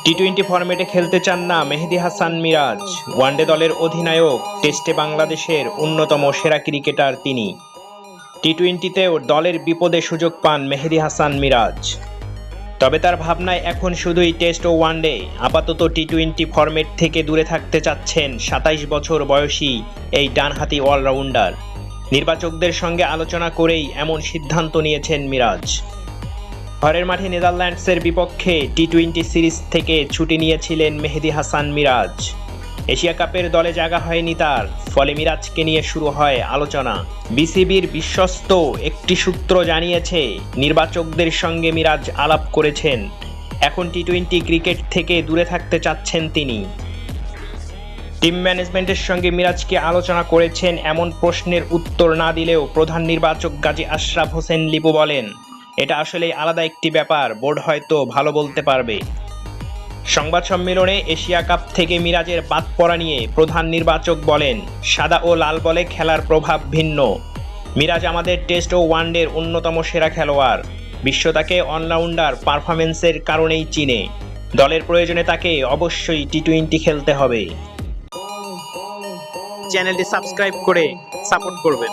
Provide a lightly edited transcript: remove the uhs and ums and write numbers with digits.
টি-20 ফরম্যাটে খেলতে চান না মেহেদী হাসান মিরাজ। ওয়ানডে দলের অধিনায়ক, টেস্টে বাংলাদেশের অন্যতম সেরা ক্রিকেটার তিনি। টি-20তেও দলের বিপদে সুযোগ পান মেহেদী হাসান মিরাজ। তবে তার ভাবনায় এখন শুধুই টেস্ট ও ওয়ানডে। আপাতত টি-20 ফরম্যাট থেকে দূরে থাকতে চাচ্ছেন ২৭ বছর বয়সী এই ডানহাতি অলরাউন্ডার। নির্বাচকদের সঙ্গে আলোচনা করেই এমন সিদ্ধান্ত নিয়েছেন মিরাজ। ঘরের মাঠে নেদারল্যান্ডসের বিপক্ষে টি-20 সিরিজ থেকে ছুটি নিয়েছিলেন মেহেদী হাসান মিরাজ। এশিয়া কাপের দলে জায়গা হয়নি তার, ফলে মিরাজকে নিয়ে শুরু হয় আলোচনা। বিসিবির বিশ্বস্ত একটি সূত্র জানিয়েছে, নির্বাচকদের সঙ্গে মিরাজ আলাপ করেছেন। এখন টি-20 ক্রিকেট থেকে দূরে থাকতে চাচ্ছেন তিনি। টিম ম্যানেজমেন্টের সঙ্গে মিরাজকে আলোচনা করেছেন এমন প্রশ্নের উত্তর না দিলেও প্রধান নির্বাচক গাজী আশরাফ হোসেন লিপু বলেন, এটা আসলে আলাদা একটি ব্যাপার, বোর্ড হয়তো ভালো বলতে পারবে। সংবাদ সম্মেলনে এশিয়া কাপ থেকে মিরাজের বাদ পড়া নিয়ে প্রধান নির্বাচক বলেন, সাদা ও লাল বলে খেলার প্রভাব ভিন্ন। মিরাজ আমাদের টেস্ট ও ওয়ানডের অন্যতম সেরা খেলোয়াড়। বিশ্ব তাকে অলরাউন্ডার পারফরম্যান্সের কারণেই চিনে। দলের প্রয়োজনে তাকে অবশ্যই টি-20 খেলতে হবে। চ্যানেলটি সাবস্ক্রাইব করে সাপোর্ট করবেন।